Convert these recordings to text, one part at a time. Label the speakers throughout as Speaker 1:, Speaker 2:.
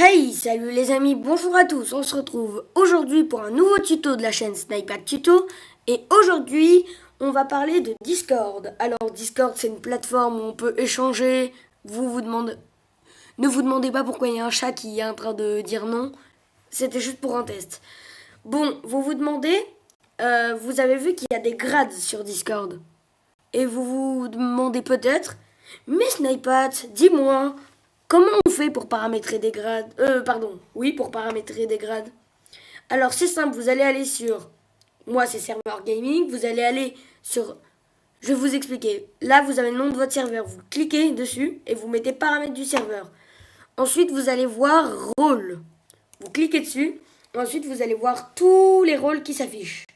Speaker 1: Hey, salut les amis, bonjour à tous, on se retrouve aujourd'hui pour un nouveau tuto de la chaîne Snipat Tuto. Et aujourd'hui, on va parler de Discord. Alors Discord, c'est une plateforme où on peut échanger. Ne vous demandez pas pourquoi il y a un chat qui est en train de dire non. C'était juste pour un test. Bon, vous vous demandez, vous avez vu qu'il y a des grades sur Discord. Et vous vous demandez peut-être, mais Snipat, dis-moi, comment on fait pour paramétrer des grades pour paramétrer des grades. Alors c'est simple, vous allez aller sur, moi c'est serveur gaming, vous allez aller sur, je vais vous expliquer. Là vous avez le nom de votre serveur, vous cliquez dessus et vous mettez paramètres du serveur. Ensuite vous allez voir rôle, vous cliquez dessus. Ensuite vous allez voir tous les rôles qui s'affichent.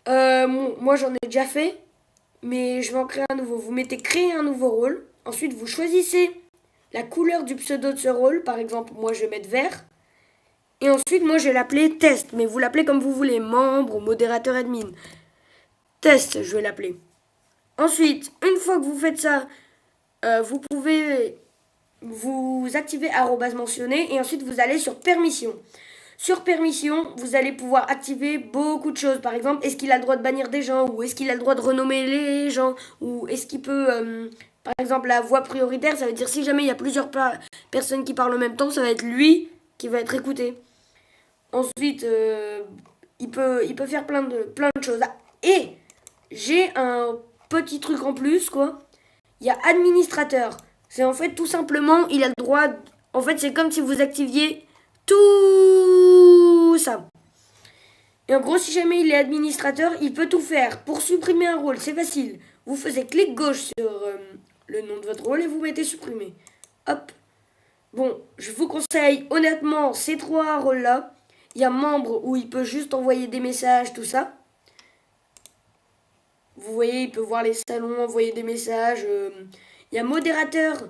Speaker 1: Moi j'en ai déjà fait, mais je vais en créer un nouveau. Vous mettez créer un nouveau rôle. Ensuite vous choisissez la couleur du pseudo de ce rôle. Par exemple, moi je vais mettre vert. Et ensuite, moi je vais l'appeler test. Mais vous l'appelez comme vous voulez. Membre ou modérateur admin. Test, je vais l'appeler. Ensuite, une fois que vous faites ça, vous pouvez vous activer arrobase mentionné. Et ensuite, vous allez sur permission. Sur permission, vous allez pouvoir activer beaucoup de choses. Par exemple, est-ce qu'il a le droit de bannir des gens? Ou est-ce qu'il a le droit de renommer les gens? Ou est-ce qu'il peut... par exemple, la voix prioritaire, ça veut dire si jamais il y a plusieurs personnes qui parlent en même temps, ça va être lui qui va être écouté. Ensuite, il peut faire plein de choses. Ah, et j'ai un petit truc en plus, quoi. Il y a administrateur. C'est en fait tout simplement, il a le droit... En fait, c'est comme si vous activiez tout ça. Et en gros, si jamais il est administrateur, il peut tout faire. Pour supprimer un rôle, c'est facile. Vous faisiez clic gauche sur le nom de votre rôle et vous mettez supprimer. Hop. Bon, je vous conseille honnêtement ces trois rôles-là. Il y a membre où il peut juste envoyer des messages, tout ça. Vous voyez, il peut voir les salons, envoyer des messages. Il y a modérateur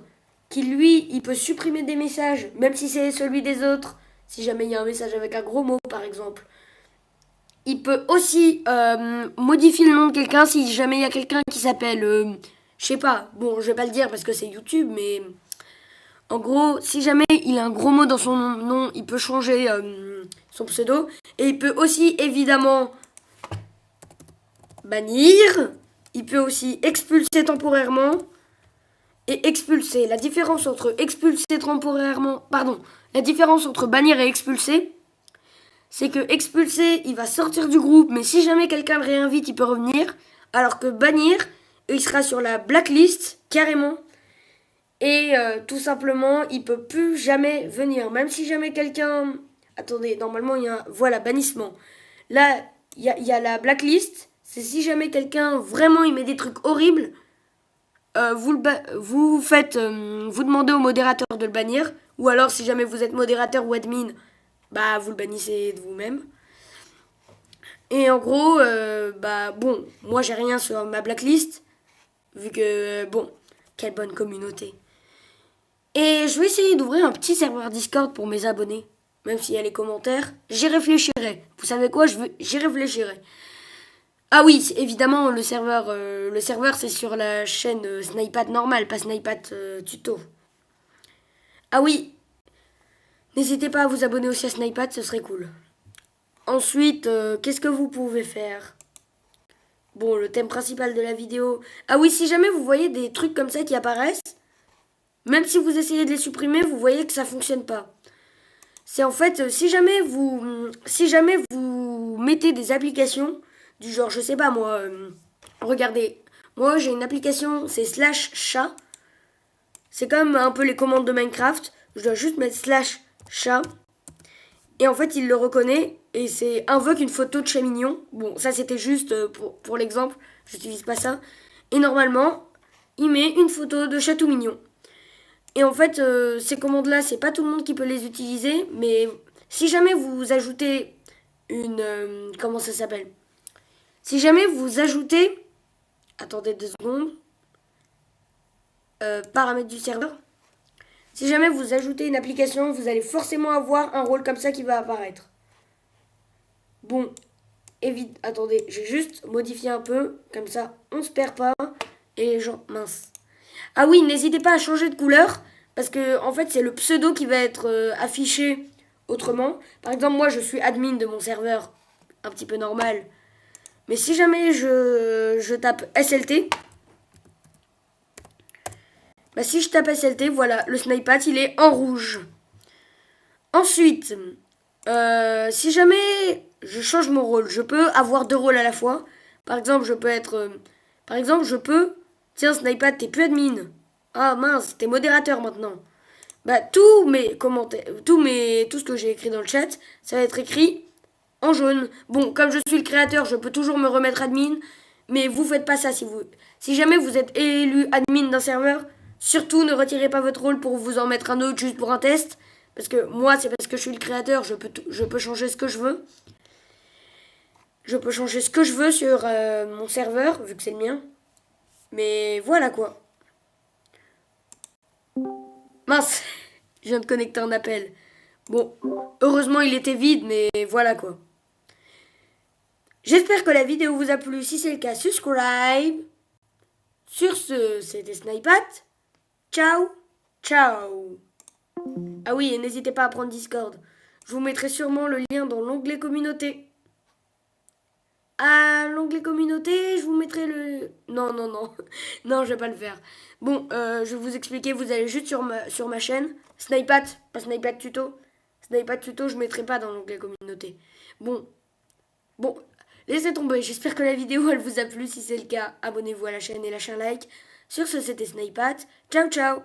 Speaker 1: qui, lui, il peut supprimer des messages, même si c'est celui des autres. Si jamais il y a un message avec un gros mot, par exemple. Il peut aussi modifier le nom de quelqu'un si jamais il y a quelqu'un qui s'appelle... je sais pas, bon, je vais pas le dire parce que c'est YouTube, mais... En gros, si jamais il a un gros mot dans son nom, il peut changer son pseudo. Et il peut aussi, évidemment, bannir. Il peut aussi expulser temporairement. Et expulser. La différence entre expulser temporairement... Pardon. La différence entre bannir et expulser, c'est que expulser, il va sortir du groupe. Mais si jamais quelqu'un le réinvite, il peut revenir. Alors que bannir, il sera sur la blacklist, carrément. Et tout simplement, il peut plus jamais venir. Même si jamais quelqu'un... Attendez, normalement, il y a... Voilà, bannissement. Là, il y a la blacklist. C'est si jamais quelqu'un, vraiment, il met des trucs horribles, vous demandez au modérateur de le bannir. Ou alors, si jamais vous êtes modérateur ou admin, bah, vous le bannissez de vous-même. Et en gros, bon, moi, j'ai rien sur ma blacklist. Vu que, bon, quelle bonne communauté. Et je vais essayer d'ouvrir un petit serveur Discord pour mes abonnés. Même s'il y a les commentaires, j'y réfléchirai. Vous savez quoi, j'y réfléchirai. Ah oui, évidemment, le serveur c'est sur la chaîne Snipat normal, pas Snipat tuto. Ah oui, n'hésitez pas à vous abonner aussi à Snipat, ce serait cool. Ensuite, qu'est-ce que vous pouvez faire? Bon, le thème principal de la vidéo. Ah oui, si jamais vous voyez des trucs comme ça qui apparaissent, même si vous essayez de les supprimer, vous voyez que ça fonctionne pas. C'est en fait, si jamais vous mettez des applications, du genre, je sais pas moi, regardez, moi j'ai une application, c'est /chat. C'est comme un peu les commandes de Minecraft. Je dois juste mettre /chat. Et en fait, il le reconnaît et c'est invoque une photo de chat mignon. Bon, ça c'était juste pour l'exemple, j'utilise pas ça. Et normalement, il met une photo de chat tout mignon. Et en fait, ces commandes-là, c'est pas tout le monde qui peut les utiliser, mais si jamais vous ajoutez une... comment ça s'appelle? Si jamais vous ajoutez... Attendez 2 secondes. Paramètres du serveur. Si jamais vous ajoutez une application, vous allez forcément avoir un rôle comme ça qui va apparaître. Bon, évite... Attendez, j'ai juste modifié un peu, comme ça, on se perd pas. Et les gens... Mince. Ah oui, n'hésitez pas à changer de couleur. Parce que en fait, c'est le pseudo qui va être affiché autrement. Par exemple, moi, je suis admin de mon serveur, un petit peu normal. Mais si jamais je tape SLT, bah si je tape SLT, voilà, le snipat, il est en rouge. Ensuite, si jamais je change mon rôle, je peux avoir deux rôles à la fois. Par exemple, je peux être... par exemple, je peux... Tiens, snipat, t'es plus admin. Ah mince, t'es modérateur maintenant. Bah tous mes commentaires, tout ce que j'ai écrit dans le chat, ça va être écrit en jaune. Bon, comme je suis le créateur, je peux toujours me remettre admin, mais vous faites pas ça si jamais vous êtes élu admin d'un serveur, surtout ne retirez pas votre rôle pour vous en mettre un autre juste pour un test, parce que moi c'est parce que je suis le créateur, je peux changer ce que je veux. Je peux changer ce que je veux sur mon serveur vu que c'est le mien. Mais voilà quoi. Mince, je viens de connecter un appel. Bon, heureusement il était vide, mais voilà quoi. J'espère que la vidéo vous a plu. Si c'est le cas, subscribe. Sur ce, c'était Snipat. Ciao, ciao. Ah oui, et n'hésitez pas à prendre Discord. Je vous mettrai sûrement le lien dans l'onglet communauté. À l'onglet communauté, je vous mettrai le... Non, non, non. Non, je vais pas le faire. Bon, je vais vous expliquer. Vous allez juste sur ma chaîne. Snipat, pas Snipat Tuto. Snipat Tuto, je mettrai pas dans l'onglet communauté. Bon, laissez tomber. J'espère que la vidéo, elle vous a plu. Si c'est le cas, abonnez-vous à la chaîne et lâchez un like. Sur ce, c'était Snipat. Ciao, ciao.